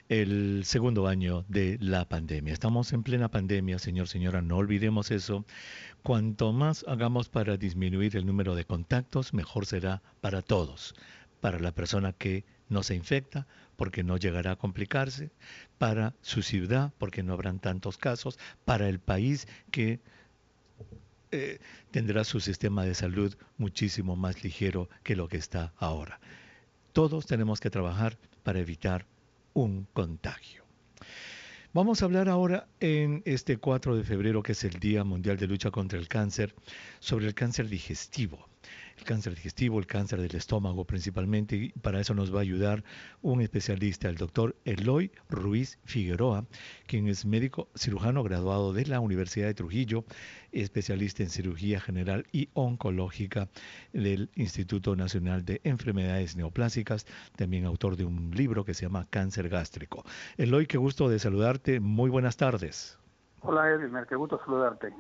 el segundo año de la pandemia. Estamos en plena pandemia, señor, señora, no olvidemos eso. Cuanto más hagamos para disminuir el número de contactos, mejor será para todos. Para la persona que no se infecta, porque no llegará a complicarse, para su ciudad, porque no habrán tantos casos, para el país que tendrá su sistema de salud muchísimo más ligero que lo que está ahora. Todos tenemos que trabajar para evitar un contagio. Vamos a hablar ahora en este 4 de febrero, que es el Día Mundial de Lucha contra el Cáncer, sobre el cáncer digestivo. El cáncer digestivo, el cáncer del estómago principalmente, y para eso nos va a ayudar un especialista, el doctor Eloy Ruiz Figueroa, quien es médico cirujano graduado de la Universidad de Trujillo, especialista en cirugía general y oncológica del Instituto Nacional de Enfermedades Neoplásicas, también autor de un libro que se llama Cáncer Gástrico. Eloy, qué gusto de saludarte, muy buenas tardes. Hola Edmer, qué gusto saludarte.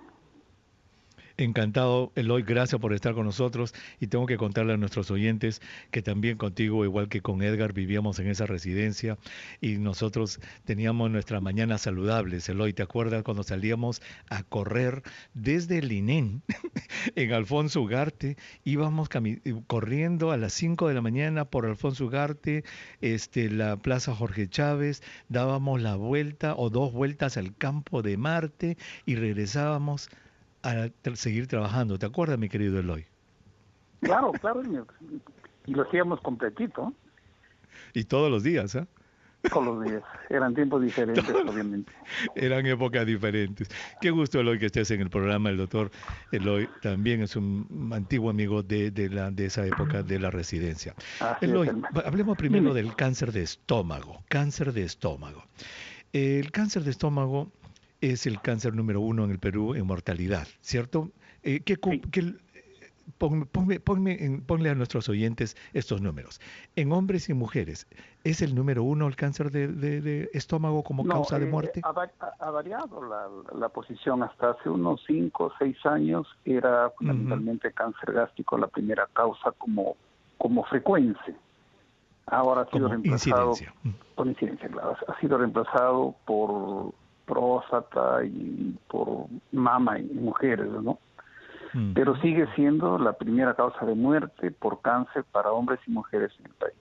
Encantado, Eloy, gracias por estar con nosotros y tengo que contarle a nuestros oyentes que también contigo, igual que con Edgar, vivíamos en esa residencia y nosotros teníamos nuestras mañanas saludables. Eloy, ¿te acuerdas cuando salíamos a correr desde el INEN en Alfonso Ugarte? Íbamos corriendo a las 5 de la mañana por Alfonso Ugarte, la Plaza Jorge Chávez, dábamos la vuelta o dos vueltas al campo de Marte y regresábamos a seguir trabajando. ¿Te acuerdas, mi querido Eloy? Claro, claro, y lo hacíamos completito. Y todos los días, ¿ah? Todos los días. Eran tiempos diferentes, obviamente. Eran épocas diferentes. Qué gusto, Eloy, que estés en el programa. El doctor Eloy también es un antiguo amigo de esa época de la residencia. Así es, Eloy, Edmer. hablemos primero Dime. del cáncer de estómago. Cáncer de estómago. El cáncer de estómago es el cáncer número 1 en el Perú en mortalidad, ¿cierto? Sí. Ponle a nuestros oyentes estos números. En hombres y mujeres, ¿es el número 1 el cáncer de estómago como No, causa de muerte? ha variado la posición. Hasta hace unos 5 o 6 años era Ujú. fundamentalmente cáncer gástrico la primera causa como frecuencia. Ahora ha sido Como reemplazado incidencia. por incidencia, claro. Ha sido reemplazado por próstata y por mama en mujeres, ¿no? Pero Ujú. sigue siendo la primera causa de muerte por cáncer para hombres y mujeres en el país.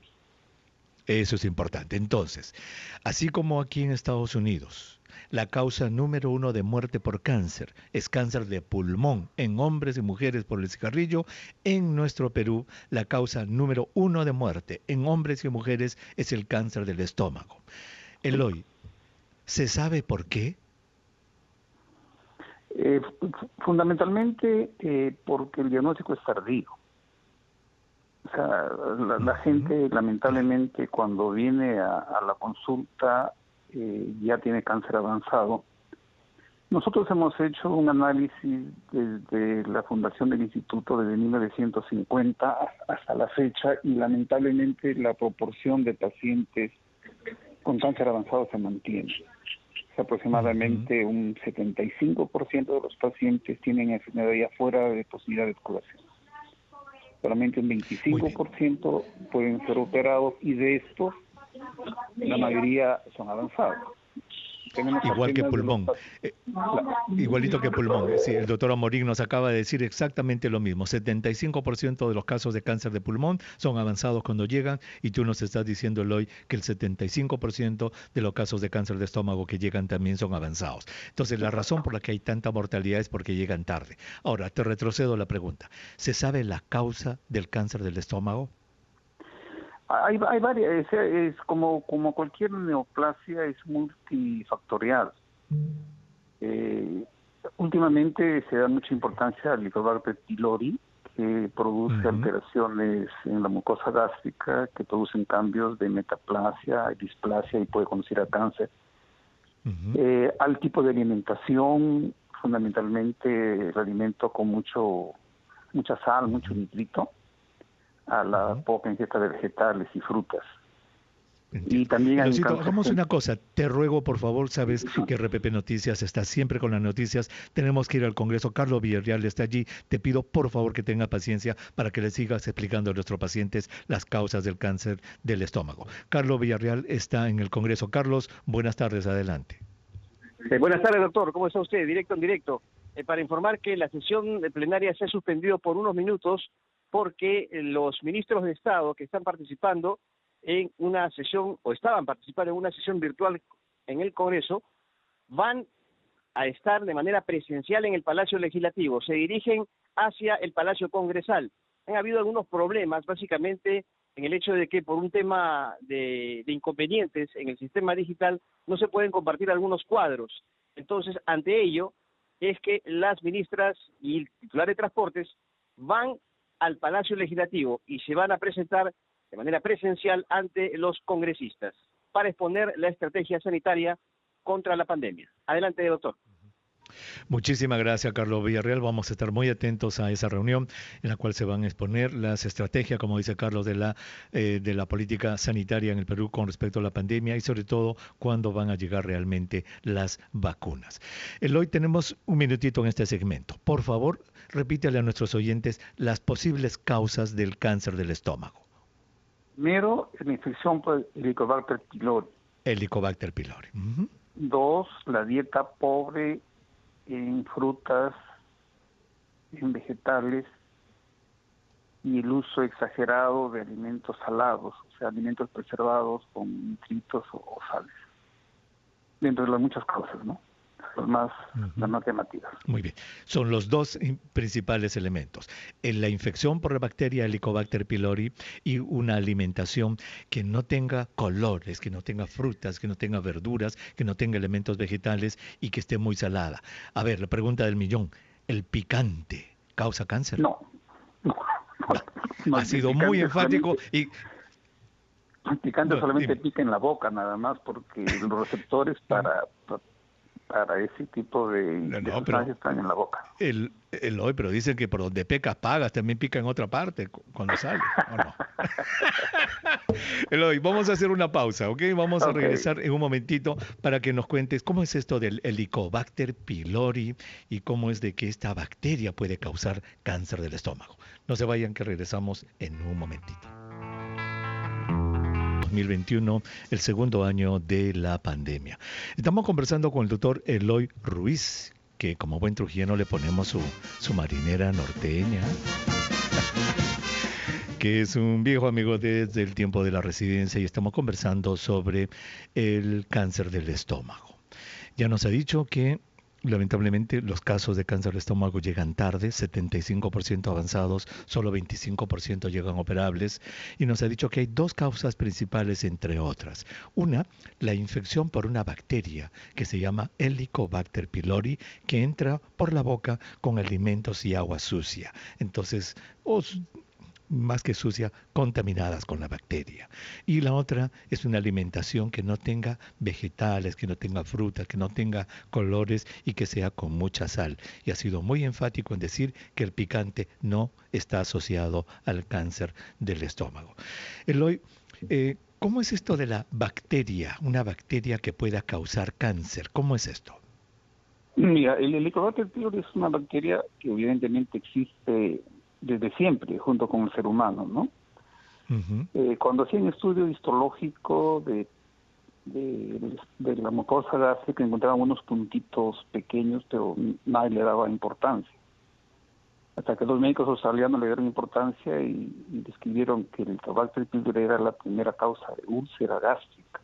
Eso es importante. Entonces, así como aquí en Estados Unidos, la causa número 1 de muerte por cáncer es cáncer de pulmón en hombres y mujeres por el cigarrillo, en nuestro Perú la causa número 1 de muerte en hombres y mujeres es el cáncer del estómago. Sí. Eloy, ¿se sabe por qué? Fundamentalmente porque el diagnóstico es tardío. O sea, la Ujú. gente lamentablemente cuando viene a la consulta ya tiene cáncer avanzado. Nosotros hemos hecho un análisis desde la fundación del instituto desde 1950 hasta la fecha y lamentablemente la proporción de pacientes con cáncer avanzado se mantiene. Ujú. Aproximadamente un 75% de los pacientes tienen enfermedad ya fuera de posibilidad de curación. Solamente un Muy bien. 25% pueden ser operados y de estos la mayoría son avanzados. Tenemos Igual que apenas de los pulmón. Igualito que pulmón. Sí, el doctor Amorín nos acaba de decir exactamente lo mismo. 75% de los casos de cáncer de pulmón son avanzados cuando llegan y tú nos estás diciendo, Eloy, que el 75% de los casos de cáncer de estómago que llegan también son avanzados. Entonces, la razón por la que hay tanta mortalidad es porque llegan tarde. Ahora, te retrocedo la pregunta. ¿Se sabe la causa del cáncer del estómago? hay varias, es como cualquier neoplasia, es multifactorial. Eh, Últimamente se da mucha importancia al Helicobacter pylori, que produce Ujú. alteraciones en la mucosa gástrica, que producen cambios de metaplasia, displasia y puede conducir a cáncer. Ujú. Al tipo de alimentación, fundamentalmente el alimento con mucha sal, mucho Ujú. nitrito, a la Ujú. poca ingesta de vegetales y frutas. Entiendo. Y también hay un Leoncito, cáncer. hagamos una cosa, te ruego por favor, sabes que RPP Noticias está siempre con las noticias, tenemos que ir al Congreso, Carlos Villarreal está allí, te pido por favor que tenga paciencia para que le sigas explicando a nuestros pacientes las causas del cáncer del estómago. Carlos Villarreal está en el Congreso. Carlos, buenas tardes, adelante. Buenas tardes, doctor. ¿Cómo está usted? Directo en directo. Para informar que la sesión plenaria se ha suspendido por unos minutos porque los ministros de Estado que están participando en una sesión, o estaban participando en una sesión virtual en el Congreso, van a estar de manera presencial en el Palacio Legislativo. Se dirigen hacia el Palacio Congresal. Han habido algunos problemas, básicamente en el hecho de que por un tema de inconvenientes en el sistema digital no se pueden compartir algunos cuadros. Entonces, ante ello, es que las ministras y el titular de Transportes van al Palacio Legislativo y se van a presentar de manera presencial ante los congresistas para exponer la estrategia sanitaria contra la pandemia. Adelante, doctor. Muchísimas gracias, Carlos Villarreal. Vamos a estar muy atentos a esa reunión en la cual se van a exponer las estrategias, como dice Carlos, de la política sanitaria en el Perú con respecto a la pandemia y sobre todo cuándo van a llegar realmente las vacunas. Hoy tenemos un minutito en este segmento. Por favor, repítale a nuestros oyentes las posibles causas del cáncer del estómago. Primero, la infección por Helicobacter pylori. Helicobacter pylori. 2, la dieta pobre en frutas, en vegetales y el uso exagerado de alimentos salados, o sea, alimentos preservados con nitritos o sales. Dentro de las muchas causas, ¿no? Las más llamativas. Muy bien. Son los dos principales elementos. La infección por la bacteria Helicobacter pylori y una alimentación que no tenga colores, que no tenga frutas, que no tenga verduras, que no tenga elementos vegetales y que esté muy salada. A ver, la pregunta del millón. ¿El picante causa cáncer? No. Ha sido muy enfático y... El picante solamente pica en la boca nada más porque los receptores para ese tipo de sustancias están en la boca. Pero dicen que por donde pecas pagas, también pica en otra parte cuando sale, ¿o no? Eloy, vamos a hacer una pausa, ¿ok? Vamos a regresar en un momentito para que nos cuentes cómo es esto del Helicobacter pylori y cómo es de que esta bacteria puede causar cáncer del estómago. No se vayan, que regresamos en un momentito. 2021, el segundo año de la pandemia. Estamos conversando con el doctor Eloy Ruiz, que como buen trujillano le ponemos su marinera norteña, que es un viejo amigo desde el tiempo de la residencia, y estamos conversando sobre el cáncer del estómago. Ya nos ha dicho que lamentablemente los casos de cáncer de estómago llegan tarde, 75% avanzados, solo 25% llegan operables, y nos ha dicho que hay dos causas principales entre otras. Una, la infección por una bacteria que se llama Helicobacter pylori, que entra por la boca con alimentos y agua sucia. Entonces, más que sucia, contaminadas con la bacteria. Y la otra es una alimentación que no tenga vegetales, que no tenga frutas, que no tenga colores y que sea con mucha sal. Y ha sido muy enfático en decir que el picante no está asociado al cáncer del estómago. Eloy, ¿cómo es esto de la bacteria, una bacteria que pueda causar cáncer? ¿Cómo es esto? Mira, el Helicobacter pylori es una bacteria que evidentemente existe desde siempre, junto con el ser humano, ¿no? Cuando hacían estudio histológico de la mucosa gástrica, encontraban unos puntitos pequeños, pero nadie le daba importancia. Hasta que los médicos australianos le dieron importancia y describieron que el Helicobacter pylori era la primera causa de úlcera gástrica.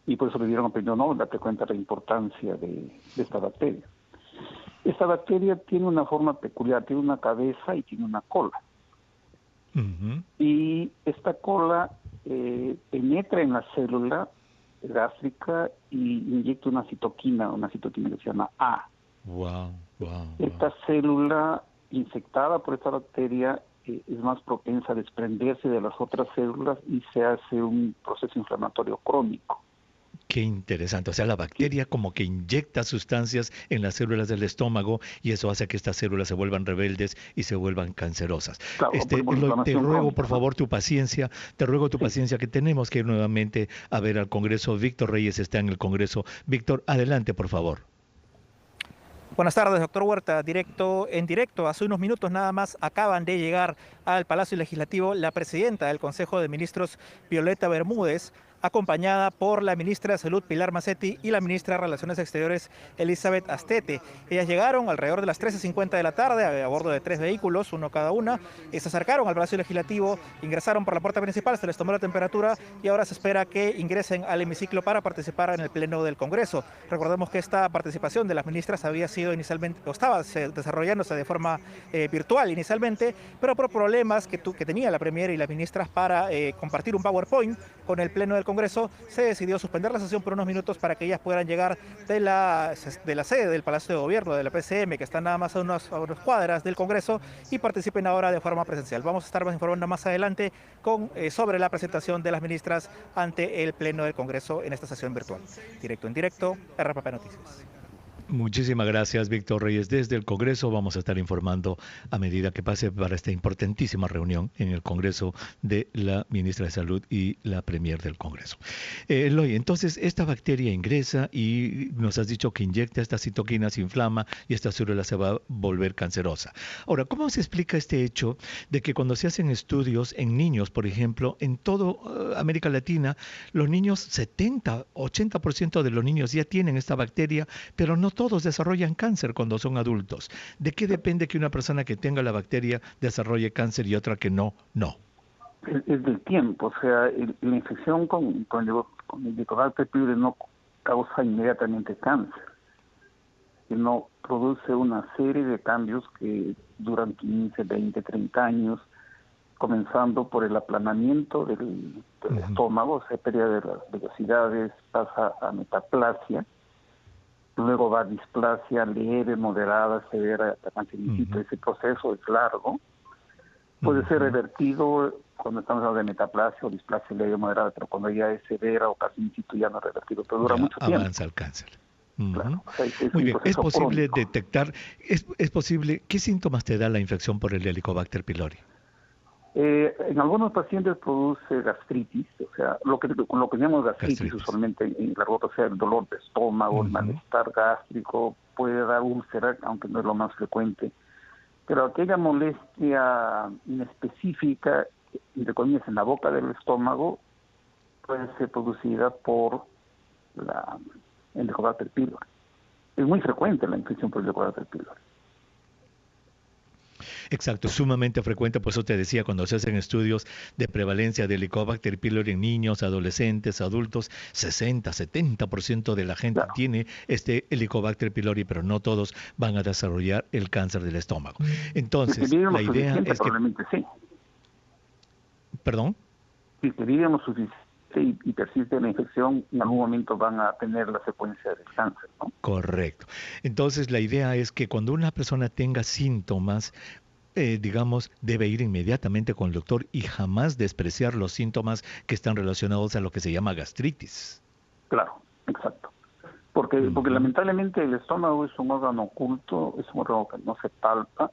Y por eso le dieron opinión, no, date cuenta de la importancia de esta bacteria. Esta bacteria tiene una forma peculiar, tiene una cabeza y tiene una cola. Y esta cola penetra en la célula gástrica y inyecta una citoquina que se llama A. Esta célula infectada por esta bacteria es más propensa a desprenderse de las otras células y se hace un proceso inflamatorio crónico. Qué interesante. O sea, la bacteria como que inyecta sustancias en las células del estómago y eso hace que estas células se vuelvan rebeldes y se vuelvan cancerosas. Claro, Eloy, te ruego crónica, por favor tu paciencia, te ruego tu sí. paciencia que tenemos que ir nuevamente a ver al Congreso. Víctor Reyes está en el Congreso. Víctor, adelante por favor. Buenas tardes, doctor Huerta. En directo, hace unos minutos nada más acaban de llegar al Palacio Legislativo la presidenta del Consejo de Ministros, Violeta Bermúdez, acompañada por la ministra de Salud, Pilar Macetti, y la ministra de Relaciones Exteriores, Elizabeth Astete. Ellas llegaron alrededor de las 13:50 de la tarde a bordo de 3 vehículos, uno cada una, y se acercaron al Palacio Legislativo, ingresaron por la puerta principal, se les tomó la temperatura y ahora se espera que ingresen al hemiciclo para participar en el Pleno del Congreso. Recordemos que esta participación de las ministras había sido inicialmente, o estaba desarrollándose de forma virtual inicialmente, pero por problemas que tenía la Premier y las ministras para compartir un PowerPoint con el Pleno del Congreso, se decidió suspender la sesión por unos minutos para que ellas puedan llegar de la sede del Palacio de Gobierno, de la PCM, que está nada más a unas cuadras del Congreso, y participen ahora de forma presencial. Vamos a estar informando más adelante sobre la presentación de las ministras ante el Pleno del Congreso en esta sesión virtual. Directo en directo, RPP Noticias. Muchísimas gracias, Víctor Reyes. Desde el Congreso vamos a estar informando a medida que pase para esta importantísima reunión en el Congreso de la ministra de Salud y la Premier del Congreso. Eloy, entonces esta bacteria ingresa y nos has dicho que inyecta estas citoquinas, inflama y esta célula se va a volver cancerosa. Ahora, ¿cómo se explica este hecho de que cuando se hacen estudios en niños, por ejemplo, en toda América Latina, los niños, 70, 80% de los niños ya tienen esta bacteria, pero no todos desarrollan cáncer cuando son adultos? ¿De qué depende que una persona que tenga la bacteria desarrolle cáncer y otra que no? No. Es del tiempo, o sea, la infección con el Helicobacter pylori no causa inmediatamente cáncer, sino produce una serie de cambios que duran 15, 20, 30 años, comenzando por el aplanamiento del estómago, se pérdida de las velocidades, pasa a metaplasia, luego va a displasia leve, moderada, severa, cancericito. Ese proceso es largo. Puede ser revertido cuando estamos hablando de metaplasia o displasia leve, moderada, pero cuando ya es severa o cancericito ya no es revertido, pero dura mucho tiempo. Avanza el cáncer. Claro, o sea, muy bien, ¿es posible crónico detectar, es posible, qué síntomas te da la infección por el Helicobacter pylori? En algunos pacientes produce gastritis, o sea, lo que llamamos gastritis usualmente en la gota, o sea, el dolor de estómago, el malestar gástrico, puede dar úlcera, aunque no es lo más frecuente, pero aquella molestia inespecífica, entre comillas, en la boca del estómago, puede ser producida por el Helicobacter pylori. Es muy frecuente la infección por el Helicobacter pylori. Exacto, sumamente frecuente, por eso te decía, cuando se hacen estudios de prevalencia de Helicobacter pylori en niños, adolescentes, adultos, 60, 70% de la gente tiene este Helicobacter pylori, pero no todos van a desarrollar el cáncer del estómago. Entonces, la idea es que... Probablemente sí. ¿Perdón? Si te viven lo suficiente y persiste la infección, en algún momento van a tener la secuencia del cáncer, ¿no? Correcto. Entonces, la idea es que cuando una persona tenga síntomas, digamos, debe ir inmediatamente con el doctor y jamás despreciar los síntomas que están relacionados a lo que se llama gastritis. Claro, exacto. Porque lamentablemente el estómago es un órgano oculto, es un órgano que no se palpa,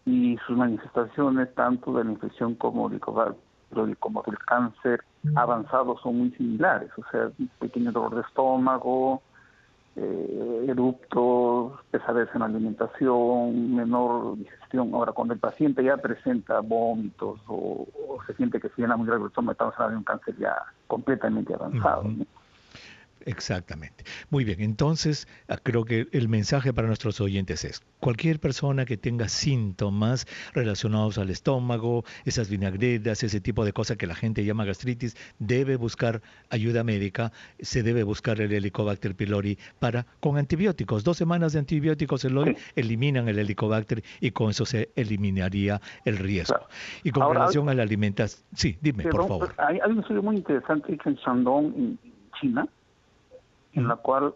y sus manifestaciones, tanto de la infección como del cáncer avanzado, son muy similares. O sea, pequeño dolor de estómago, eruptos, pesadez en la alimentación, menor digestión. Ahora, cuando el paciente ya presenta vómitos o se siente que se llena muy grave el estómago, estamos hablando de un cáncer ya completamente avanzado, ¿no? Exactamente. Muy bien, entonces creo que el mensaje para nuestros oyentes es: cualquier persona que tenga síntomas relacionados al estómago, esas vinagretas, ese tipo de cosas que la gente llama gastritis, debe buscar ayuda médica, se debe buscar el Helicobacter pylori con antibióticos. 2 semanas de antibióticos eliminan el Helicobacter y con eso se eliminaría el riesgo. Claro. Y con relación a la alimentación, sí, dime, por favor. Hay un estudio muy interesante hecho en Shandong, en China, en la cual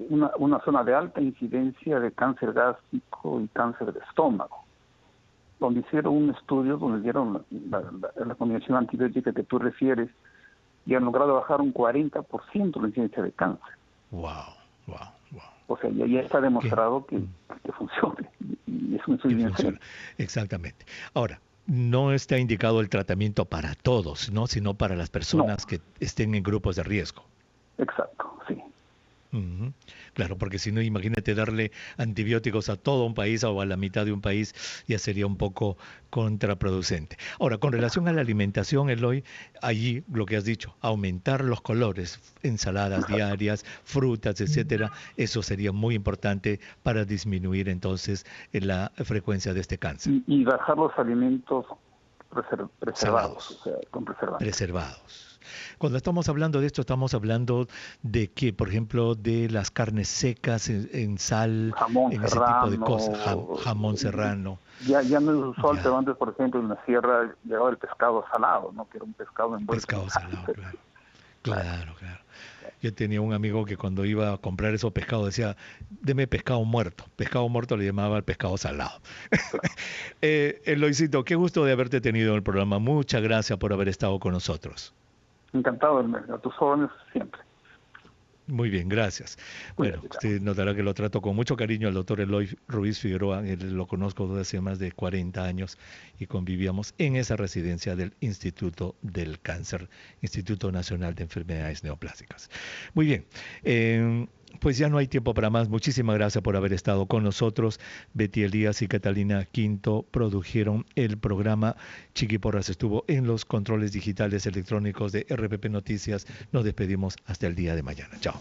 una zona de alta incidencia de cáncer gástrico y cáncer de estómago, donde hicieron un estudio donde dieron la combinación antibiótica que tú refieres, y han logrado bajar un 40% la incidencia de cáncer. Wow, wow, wow. O sea, ya está demostrado que funcione, y es un estudio bien serio. Exactamente. Ahora, no está indicado el tratamiento para todos, ¿no? Sino para las personas que estén en grupos de riesgo. Exacto, sí. Claro, porque si no, imagínate darle antibióticos a todo un país o a la mitad de un país, ya sería un poco contraproducente. Ahora, con relación a la alimentación, Eloy, allí lo que has dicho, aumentar los colores, ensaladas diarias, frutas, etcétera, eso sería muy importante para disminuir entonces la frecuencia de este cáncer. Y bajar los alimentos preservados, o sea, con preservantes. Preservados. Cuando estamos hablando de esto, estamos hablando de que, por ejemplo, de las carnes secas en sal, jamón en serrano, ese tipo de cosas, jamón serrano. Ya no es usual, pero antes, por ejemplo, en la sierra llegaba el pescado salado, ¿no? Que era un pescado envuelto. Pescado salado, claro. Yo tenía un amigo que cuando iba a comprar esos pescados decía, deme pescado muerto. Pescado muerto le llamaba al pescado salado. Eloycito, qué gusto de haberte tenido en el programa. Muchas gracias por haber estado con nosotros. Encantado, a tus órdenes siempre. Muy bien, gracias. Bueno, usted notará que lo trato con mucho cariño al doctor Eloy Ruiz Figueroa. Lo conozco desde hace más de 40 años y convivíamos en esa residencia del Instituto del Cáncer, Instituto Nacional de Enfermedades Neoplásicas. Muy bien, pues ya no hay tiempo para más. Muchísimas gracias por haber estado con nosotros. Betty Elías y Catalina Quinto produjeron el programa. Chiqui Porras estuvo en los controles digitales electrónicos de RPP Noticias. Nos despedimos hasta el día de mañana. Chao.